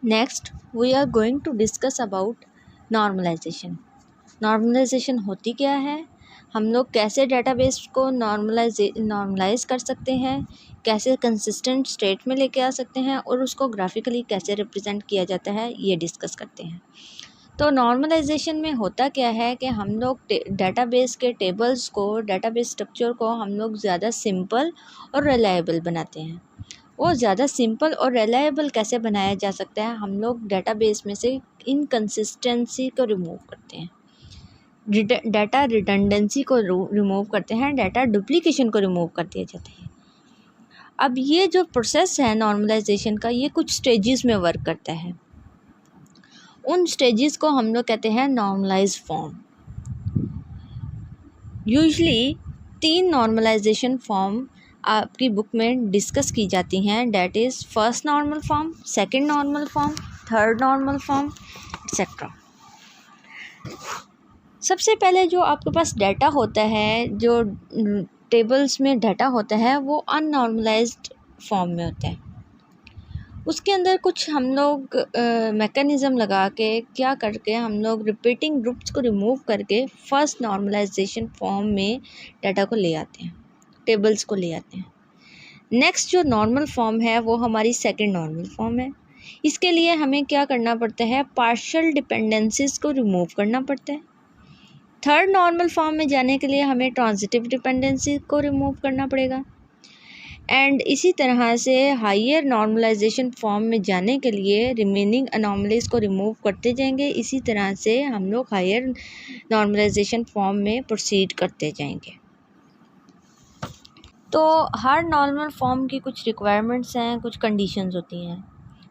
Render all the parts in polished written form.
Next we are going to discuss about normalization. Normalization होती क्या है, हम लोग कैसे डेटाबेस को नॉर्मलाइज कर सकते हैं, कैसे कंसिस्टेंट स्टेट में लेके आ सकते हैं और उसको ग्राफिकली कैसे रिप्रेजेंट किया जाता है, ये डिस्कस करते हैं। तो नॉर्मलाइजेशन में होता क्या है कि हम लोग डेटाबेस के टेबल्स को, डेटाबेस स्ट्रक्चर को हम लोग ज़्यादा सिंपल और रिलायबल बनाते हैं। वो ज़्यादा सिंपल और रिलायबल कैसे बनाया जा सकता है, हम लोग डेटाबेस में से इनकंसिस्टेंसी को रिमूव करते हैं, डाटा रिडंडेंसी को रिमूव करते हैं, डाटा डुप्लीकेशन को रिमूव कर दिया जाता है। अब ये जो प्रोसेस है नॉर्मलाइजेशन का, ये कुछ स्टेजेस में वर्क करता है। उन स्टेजेस को हम लोग कहते हैं normalize form. Usually 3 normalization form आपकी बुक में डिस्कस की जाती हैं, that is first normal form, second normal form, third normal form etcetera. सबसे पहले जो आपके पास डाटा होता है, जो टेबल्स में डाटा होता है, वो अननॉर्मलाइज्ड फॉर्म में होता है। उसके अंदर कुछ हम लोग मैकेनिज़्म लगा के क्या करके हम लोग रिपीटिंग ग्रुप्स को रिमूव करके फर्स्ट नॉर्मलाइजेशन फॉर्म में डाटा को ले आते हैं, टेबल्स को ले आते हैं। नेक्स्ट जो नॉर्मल फॉर्म है वो हमारी सेकंड नॉर्मल फॉर्म है। इसके लिए हमें क्या करना पड़ता है, पार्शियल डिपेंडेंसीज को रिमूव करना पड़ता है। थर्ड नॉर्मल फॉर्म में जाने के लिए हमें ट्रांजिटिव डिपेंडेंसी को रिमूव करना पड़ेगा। एंड इसी तरह से हायर नॉर्मलाइजेशन फॉर्म में जाने के लिए रिमेनिंग अनोमलीज को रिमूव करते जाएंगे। इसी तरह से हम लोग हायर नॉर्मलाइजेशन फॉर्म में प्रोसीड करते जाएंगे। तो हर नॉर्मल फॉर्म की कुछ रिक्वायरमेंट्स हैं, कुछ कंडीशंस होती हैं।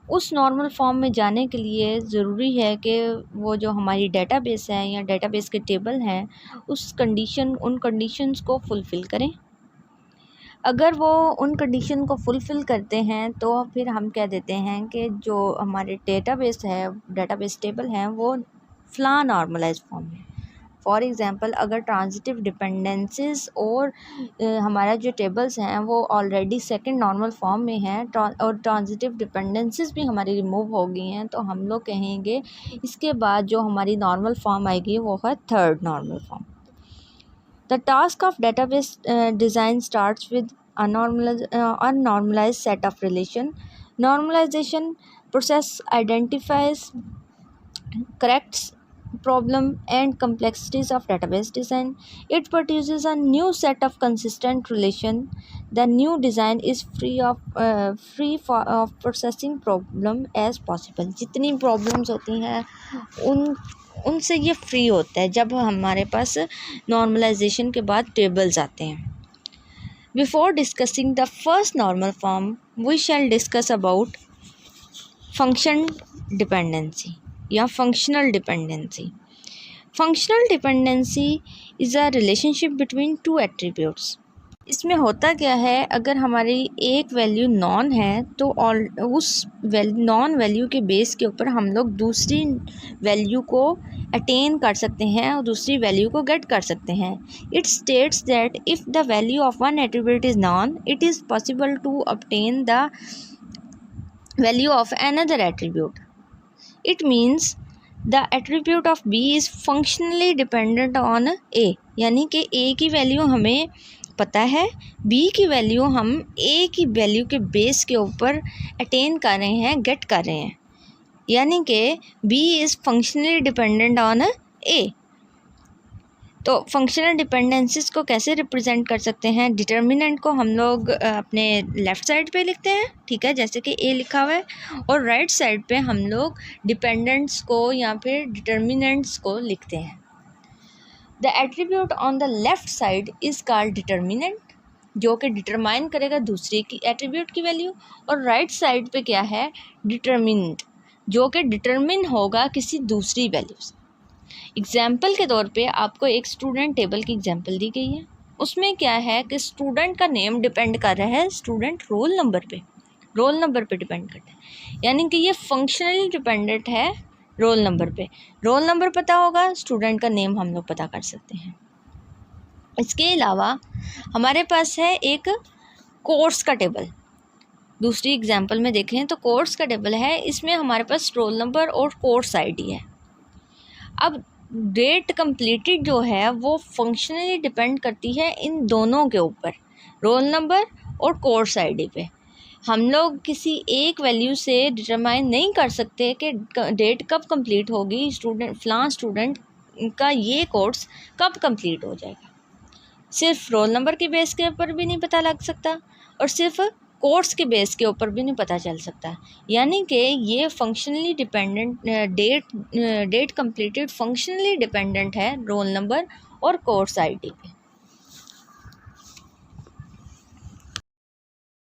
उस नॉर्मल फॉर्म में जाने के लिए ज़रूरी है कि वो जो हमारी डेटाबेस है या डेटाबेस के टेबल हैं, उन कंडीशंस को फुलफ़िल करें। अगर वो उन कंडीशन को फुलफ़िल करते हैं तो फिर हम कह देते हैं कि जो हमारे डेटाबेस है, डेटाबेस टेबल हैं, वो फ़लाँ नॉर्मलाइज फॉर्म है। फॉर एग्ज़ाम्पल, अगर ट्रांजिटिव डिपेंडेंसीज और हमारा जो टेबल्स हैं वो ऑलरेडी सेकंड नॉर्मल फॉर्म में हैं और ट्रांजिटिव डिपेंडेंसीज भी हमारी रिमूव हो गई हैं, तो हम लोग कहेंगे इसके बाद जो हमारी नॉर्मल फॉर्म आएगी वो है third normal form. The task of database design starts with unnormalized set of relation. Normalization process identifies, corrects problem and complexities of database design. It produces a new set of consistent relation. The new design is free of processing problem as possible. जितनी problems होती हैं उनसे ये free होता है जब हमारे पास normalisation के बाद टेबल्स आते हैं। Before discussing the first normal form we shall discuss about function dependency या functional dependency. Functional dependency is a relationship between two attributes. इसमें होता क्या है, अगर हमारी एक वैल्यू नॉन है तो उस नॉन वैल्यू के बेस के ऊपर हम लोग दूसरी वैल्यू को अटेन कर सकते हैं और दूसरी वैल्यू को गेट कर सकते हैं। It states that if the value of one attribute is known, it is possible to obtain the value of another attribute. It means the attribute of B is functionally dependent on A. यानी कि A की value हमें पता है, B की value हम A की value के बेस के ऊपर अटेन कर रहे हैं, गेट कर रहे हैं, यानी कि B is functionally dependent on A. तो फंक्शनल डिपेंडेंसीज को कैसे रिप्रेजेंट कर सकते हैं, डिटर्मिनेंट को हम लोग अपने लेफ़्ट साइड पे लिखते हैं, ठीक है, जैसे कि ए लिखा हुआ है, और राइट साइड पे हम लोग डिपेंडेंट्स को या फिर डिटर्मिनेंट्स को लिखते हैं। The attribute on the left side is called determinant, जो कि डिटरमाइन करेगा दूसरे की एट्रीब्यूट की वैल्यू, और राइट साइड पे क्या है, डिटर्मिनेंट, जो कि डिटरमिन होगा किसी दूसरी वैल्यू से। एग्जाम्पल के तौर पे आपको एक स्टूडेंट टेबल की एग्जाम्पल दी गई है। उसमें क्या है कि स्टूडेंट का नेम डिपेंड कर रहा है स्टूडेंट रोल नंबर पे डिपेंड करता है, यानी कि ये फंक्शनली डिपेंडेंट है रोल नंबर पे। रोल नंबर पता होगा, स्टूडेंट का नेम हम लोग पता कर सकते हैं। इसके अलावा हमारे पास है एक कोर्स का टेबल, दूसरी एग्जांपल में देखें तो कोर्स का टेबल है, इसमें हमारे पास रोल नंबर और कोर्स आईडी है। अब डेट कंप्लीटेड जो है वो फंक्शनली डिपेंड करती है इन दोनों के ऊपर, रोल नंबर और कोर्स आईडी पे। हम लोग किसी एक वैल्यू से डिटरमाइन नहीं कर सकते कि डेट कब कंप्लीट होगी, फलां स्टूडेंट का ये कोर्स कब कंप्लीट हो जाएगा। सिर्फ रोल नंबर के बेस के ऊपर भी नहीं पता लग सकता और सिर्फ कोर्स के बेस के ऊपर भी नहीं पता चल सकता। यानी कि ये functionally dependent that completed functionally dependent है रोल नंबर और कोर्स आईडी पे।